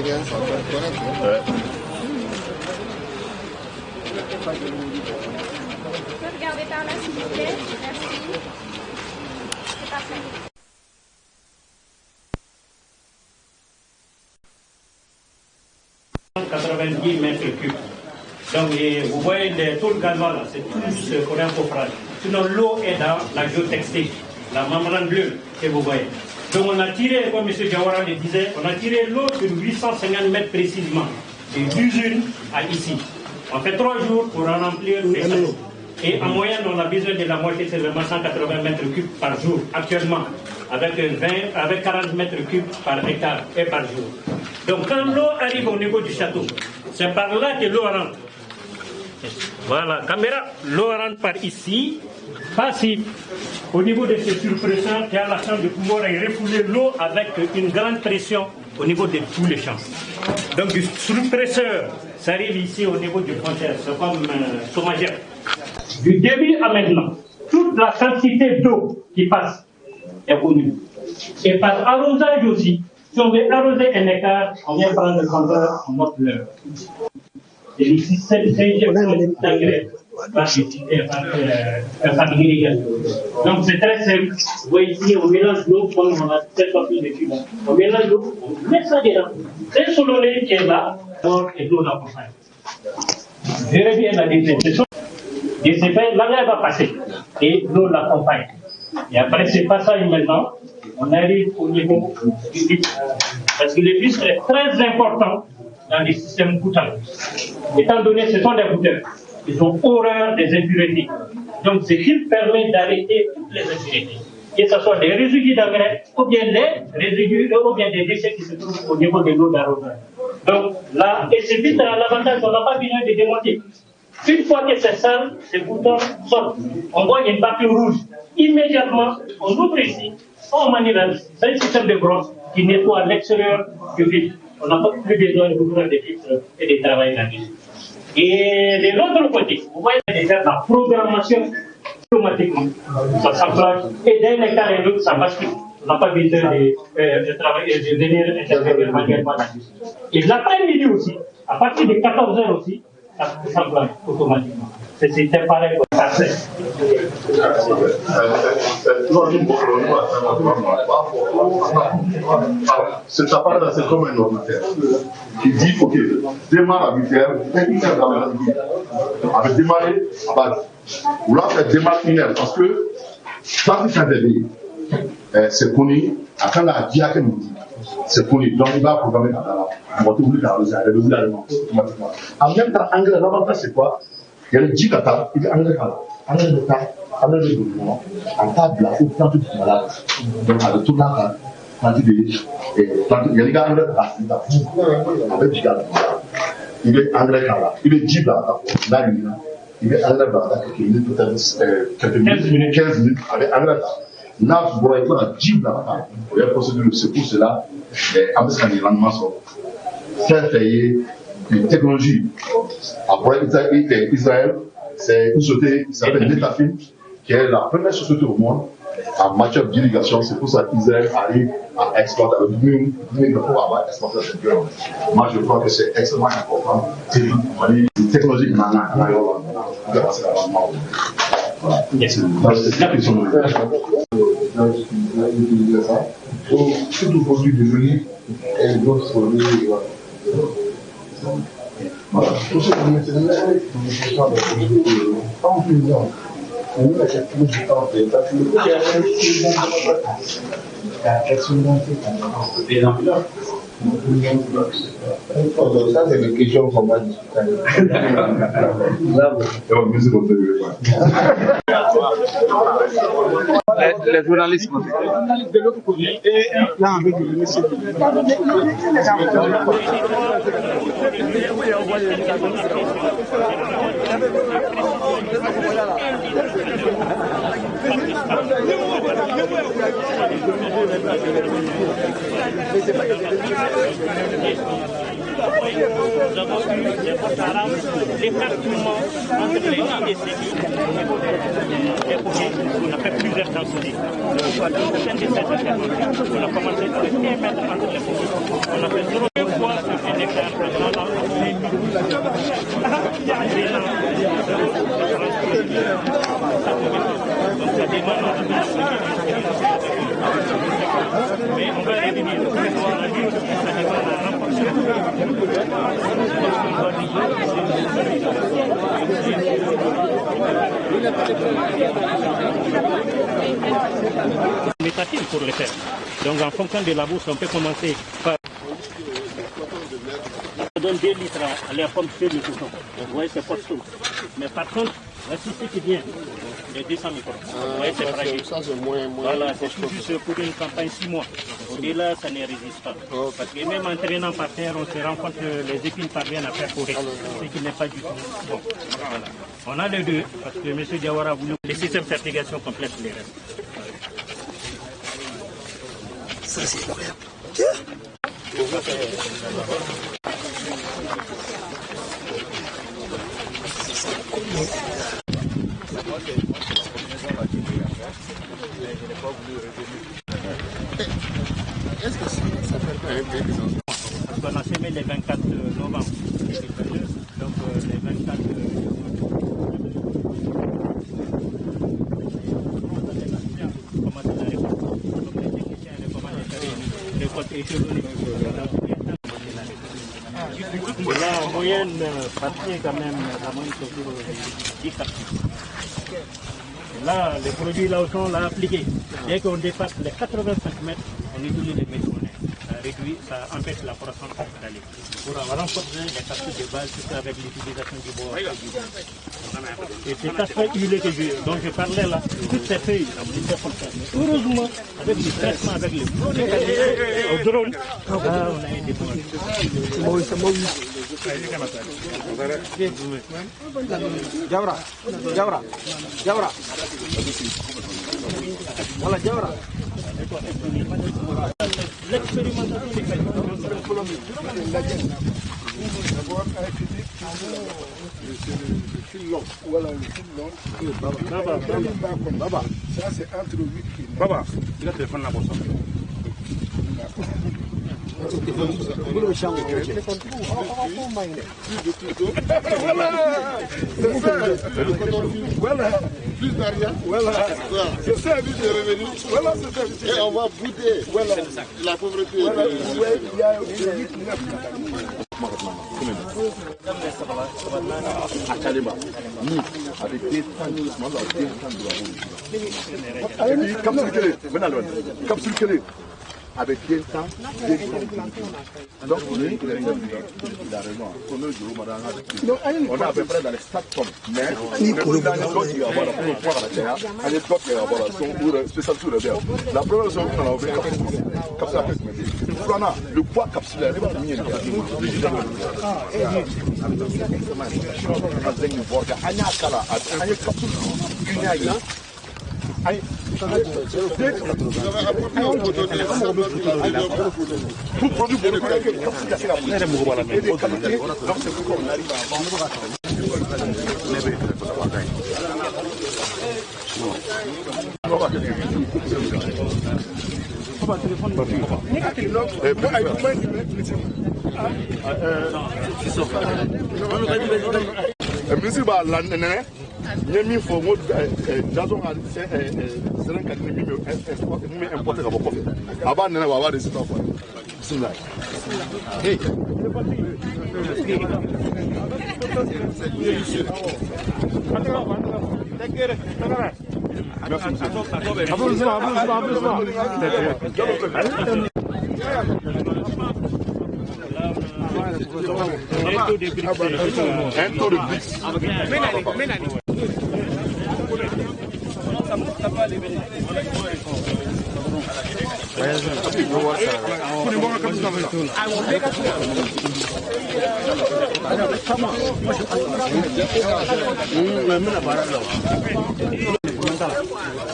Ouais. Regardez par là s'il vous plaît. Merci. C'est parfait. 90 mètres cubes. Donc vous voyez tout le gazon là, c'est tout ce qu'on a un coffrage. Sinon l'eau est dans la géotextile, la membrane bleue que vous voyez. Donc on a tiré, comme M. Diawara le disait, on a tiré l'eau sur 850 mètres précisément, de l'usine à ici. On fait 3 jours pour en remplir les châteaux. Et en moyenne, on a besoin de la moitié, c'est vraiment 180 mètres cubes par jour, actuellement, avec 40 mètres cubes par hectare et par jour. Donc quand l'eau arrive au niveau du château, c'est par là que l'eau rentre. Voilà, caméra, l'eau rentre par ici, passe au niveau de ce surpresseur qui a la chance de pouvoir refouler l'eau avec une grande pression au niveau de tous les champs. Donc du surpresseur, ça arrive ici au niveau du frontière, c'est comme sommagère. Du début à maintenant, toute la quantité d'eau qui passe est connue. Et par arrosage aussi, si on veut arroser un hectare, on vient prendre le compteur, on monte l'heure. Et ici, c'est d'engrais par irrigation. Donc c'est très simple. Vous voyez ici, on mélange l'eau comme on a cette sortie de cube. On mélange l'eau, on met ça dedans. C'est sur l'eau qui est là, et l'eau l'accompagne. Je reviens à la désinfection. Et c'est fait, l'engrais va passer et l'eau l'accompagne. Et après ce passage maintenant, on arrive au niveau du filtre. Parce que le filtre est très important dans les systèmes goûtants. Étant donné que ce sont des goûteurs, ils ont horreur des impuretés. Donc ce filtre permet d'arrêter toutes les impuretés. Que ce soit des résidus d'engrais, ou bien des résidus, ou bien des déchets qui se trouvent au niveau de l'eau d'arrosage. Donc là, et ce filtre a l'avantage qu'on n'a pas besoin de démonter. Une fois que c'est sale, ces boutons sortent. On voit une partie rouge. Immédiatement, on ouvre ici, on manivelle. C'est un système de brosse qui nettoie l'extérieur du filtre. On n'a pas plus besoin d'ouvrir des filtres et de travailler là-dessus. Et de l'autre côté, vous voyez déjà la programmation automatiquement. Ça s'enclenche et d'un hectare et l'autre, ça bascule. On n'a pas besoin de travailler, de venir intervenir manuellement là-dessus. Et l'après-midi aussi, à partir de 14h aussi, ça s'enclenche automatiquement. C'était pareil pour ça. Cet appareil-là, c'est comme un ordinateur qui dit, ok, démarre à 8h, avec démarrer à base. Ou là, c'est démarre une parce que quand il s'intervient, c'est connu, à quand la diacre nous dit, c'est connu. Donc il va programmer dans la moitié ou automatiquement. En même temps, engrais, l'avantage c'est quoi? Il y a le djikata, il est engrais de temps, engrais de mouvement, en table là, ou plante du malade. Donc à tout là, plante de plante, il y a des gars engrais avec djikata. Il est engrais là, il est djib là, il est engrais là, quelques minutes, 15 minutes, avec engrais là. Là, vous voyez la djib là, il y a une procédure, c'est pour cela, avec ce rendement sur une technologie. Après Israël, c'est une société qui s'appelle Netafim, qui est la première société au monde en matière d'irrigation. C'est pour ça qu'Israël arrive à exploiter avec nous pour avoir exploité cette guerre. Moi, je crois que c'est extrêmement important. C'est une technologie qu'on a. Tout aujourd'hui devenu d'autres produits. Voilà. Tout ce que vous mettez là, c'est en plaisant. On met la capture du temps, parce que le coup, il y a un ça, c'est une question qu'on va discuter. Les journalistes. De l'autre côté, et là, avec le monsieur. Nous avons eu l'écartement entre les gens et ces on a fait plusieurs densités. On a commencé par les 1 mètre entre les on a fait 0,2 fois Métaphile pour le faire. Donc en fonction de la bourse, on peut commencer par... On donne 2 litres à la pomme sur le coton. Vous voyez, c'est pas tout. Mais par contre, voici ce qui vient de 200 microns. Vous voyez, c'est fragile. Ça, c'est moins. Voilà, c'est tout juste pour une campagne 6 mois. Au-delà, ça ne résiste pas. Parce que même en traînant par terre, on se rend compte que les épines parviennent à perforer. Ce qui n'est pas du tout bon. Voilà. On a les deux, parce que M. Diawara a voulu les systèmes de fertigation complète les restes. Ça, c'est incroyable. Est-ce que ça fait pas un peu On a semé le 24 novembre 2022, donc les 24 là, en moyenne, papier quand même, la moyenne c'est autour de 10 capsules. Là, les produits là où sont là appliqués, dès qu'on dépasse les 80 cm, on utilise les métronèmes. Ça réduit, ça empêche la croissance d'aller. Pour renforcer les capsules de base, c'est avec l'utilisation du bois. Et cet aspect huilé dont je parlais là, toutes ces feuilles, c'est comme ça. Mais heureusement, avec le traitement, avec le drone, là, on a été bon. C'est Maurice. Jawra. Voilà, Jawra. L'expérimentation des feuilles. Voilà, le fil long. Baba. Ça, c'est entre 8 kg. Baba, il a le téléphone là-bas. Voilà, plus d'arrière. Voilà, c'est ça, lui, c'est revenu. Voilà, c'est ça. Et on va bouder. Voilà, la pauvreté. Voilà, il y a 8 Akalema, ni avec des capsule clé, avec des temps, donc on a à peu près dans les 4 tonnes, mais la première chose qu'on a ouvert, le poids capsulaire, tout produit pour le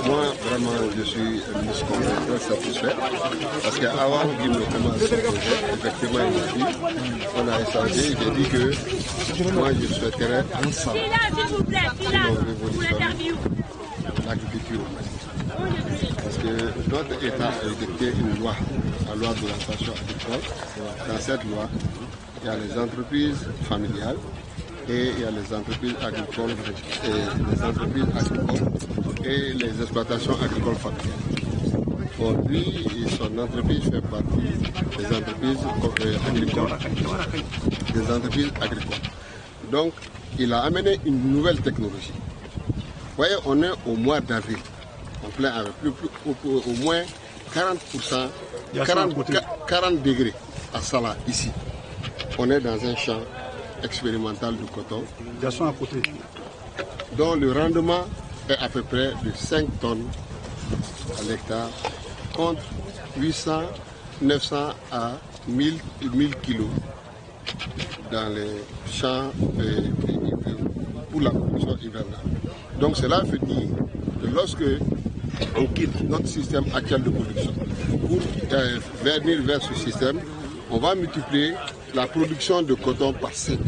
Moi, vraiment, je suis très satisfait parce qu'avant qu'il me commence ce projet, effectivement, on a échangé. J'ai dit que moi, je souhaiterais ensemble l'agriculture. Parce que notre État a édicté une loi, la loi d'orientation agricole. Dans cette loi, il y a les entreprises familiales et il y a les entreprises agricoles et les exploitations agricoles familiales. Pour lui, son entreprise fait partie des entreprises agricoles. Donc, il a amené une nouvelle technologie. Vous voyez, on est au mois d'avril, en plein avril, au moins 40%, 40 degrés à Salah, ici. On est dans un champ expérimental de coton, dont le rendement est à peu près de 5 tonnes à l'hectare, contre 800, 900 à 1000 kilos dans les champs pour la production hivernale. Donc cela veut dire que lorsque on quitte notre système actuel de production pour venir vers ce système, on va multiplier la production de coton par 5.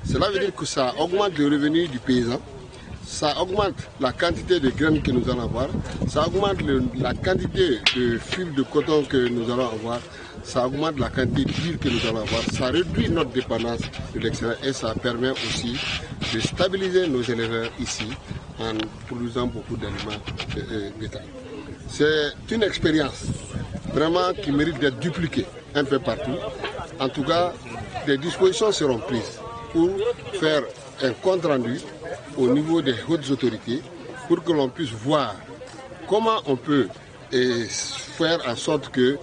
Cela veut dire que ça augmente le revenu du paysan, ça augmente la quantité de graines que nous allons avoir, ça augmente la quantité de fil de coton que nous allons avoir, ça augmente la quantité d'huile que nous allons avoir, ça réduit notre dépendance de l'extérieur et ça permet aussi de stabiliser nos éleveurs ici en produisant beaucoup d'aliments bétail. C'est une expérience vraiment qui mérite d'être dupliquée un peu partout. En tout cas, des dispositions seront prises pour faire un compte rendu au niveau des hautes autorités pour que l'on puisse voir comment on peut faire en sorte que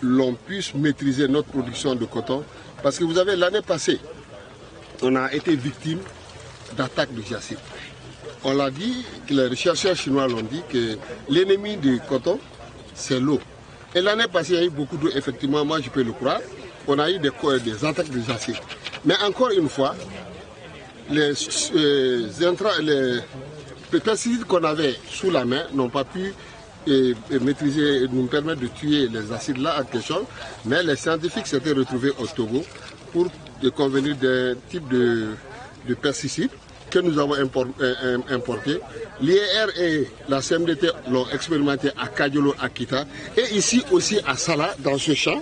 l'on puisse maîtriser notre production de coton. Parce que vous avez l'année passée, on a été victime d'attaques de jacide. On l'a dit, les chercheurs chinois l'ont dit, que l'ennemi du coton, c'est l'eau. Et l'année passée, il y a eu beaucoup d'eau, effectivement, moi je peux le croire. On a eu des attaques de jacide. Mais encore une fois, les pesticides qu'on avait sous la main n'ont pas pu maîtriser et nous permettre de tuer les acides là en question. Mais les scientifiques s'étaient retrouvés au Togo pour convenir d'un type de pesticides que nous avons importés. L'IER et la CMDT l'ont expérimenté à Kadiolo, à Kita. Et ici aussi à Salah, dans ce champ,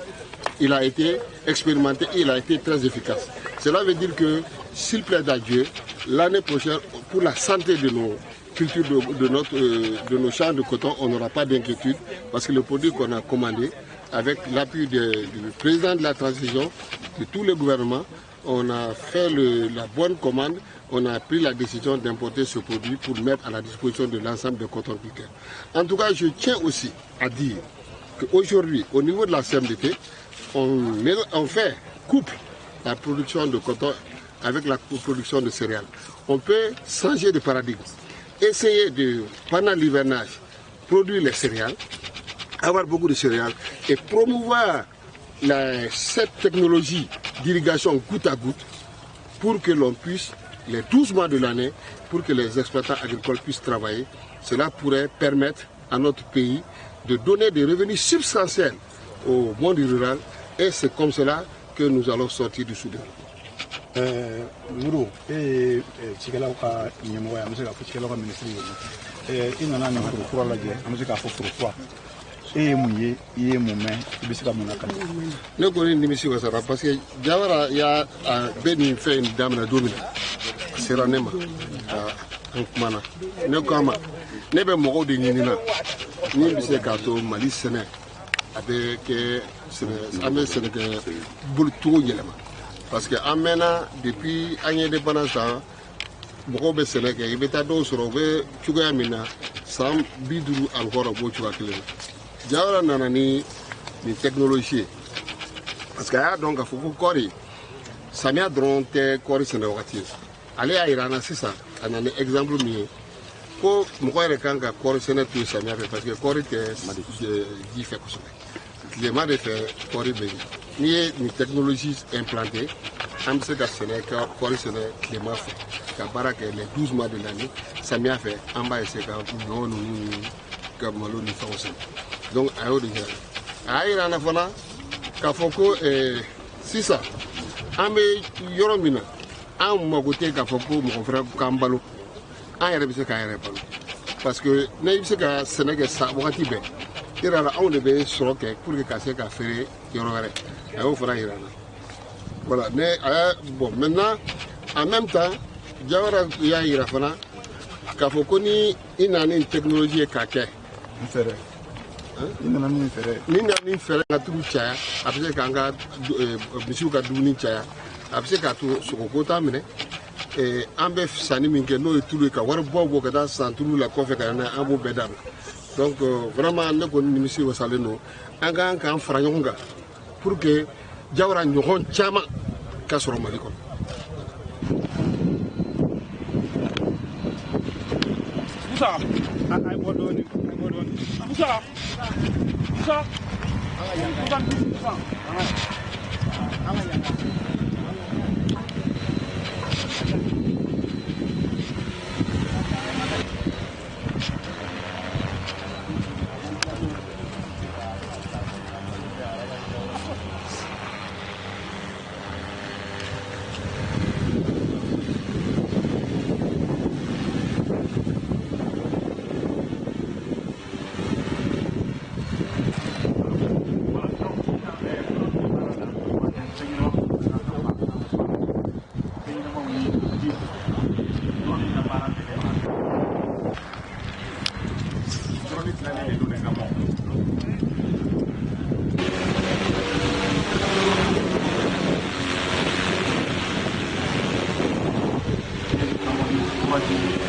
il a été expérimenté et il a été très efficace. Cela veut dire que, s'il plaît à Dieu, l'année prochaine, pour la santé de nos cultures, de nos champs de coton, on n'aura pas d'inquiétude parce que le produit qu'on a commandé, avec l'appui du président de la transition, de tous les gouvernements, on a fait la bonne commande, on a pris la décision d'importer ce produit pour le mettre à la disposition de l'ensemble des cotonniers. En tout cas, je tiens aussi à dire qu'aujourd'hui, au niveau de la CMDT, on fait couple la production de coton avec la production de céréales. On peut changer de paradigme, essayer de, pendant l'hivernage, produire les céréales, avoir beaucoup de céréales et promouvoir cette technologie d'irrigation goutte à goutte pour que l'on puisse, les 12 mois de l'année, pour que les exploitants agricoles puissent travailler. Cela pourrait permettre à notre pays de donner des revenus substantiels au monde rural et c'est comme cela que nous allons sortir du Soudan. Mourou, et Chikala Nimoya, Chikala ministre, il n'en a pas pour la guerre, Musica pour toi. Et mouillé, il est mon main, il est mon accord. Ne connais ni monsieur Wassara parce que Jawara y a béni fait une dame la domine. C'est la nema. Mana. Ne kama. Ne be mogo de nina. Ni bise kato mali sene. Avec amé sene que bultu yelema. Parce que amena depuis année de banasa mogo be sene que ibeta do soro be chuga mina sam biduru encore bo chuga kele. Jawara nana ni technologie parce que ya donc faut kori samia drone te kori sene wakati ale airana sisa anane exemple mi ko mo re kanga kori sene tu samia parce que kori te di fait ko le ma de fait kori be ni technologie implantée am se ka sene ka kori sene le ma fait ka baraka les 12 mois de l'année samia fait amba ese ka non ka malo ni fa aussi. Donc, à Irana Fana, Kafoko et Sisa, Ame Yoromina, un Mogoté Kafoko, mon frère Kambalo, un Rebiseka Repalo. Parce que Naïbseka Sénégal Saboratibé, il y a un de Soroke pour que Kasseka Ferré, Yorore, et au Fara Irana. Voilà, mais bon, maintenant, en même temps, Jawara Irafana, Kafoko ni une technologie kake. Ni nana min fɛrɛ ka turu caya a bɛ se k'an ka misiw ka dumuni caya a bɛ se k'a to sogoko t'a minɛ an bɛ sanni min kɛ n'o ye tulu ye ka wari bɔ ka taa san tulu la kɔfɛ ka na an b'o bɛɛ dabila donc vraiment ne kɔni nimisi wasalen don an k'an k'an fara ɲɔgɔn kan pour que Jawara ɲɔgɔn caman ka sɔrɔ Mali kɔnɔ. Musa, ai bɔ dɔɔni. Musa. Musa. Thank you.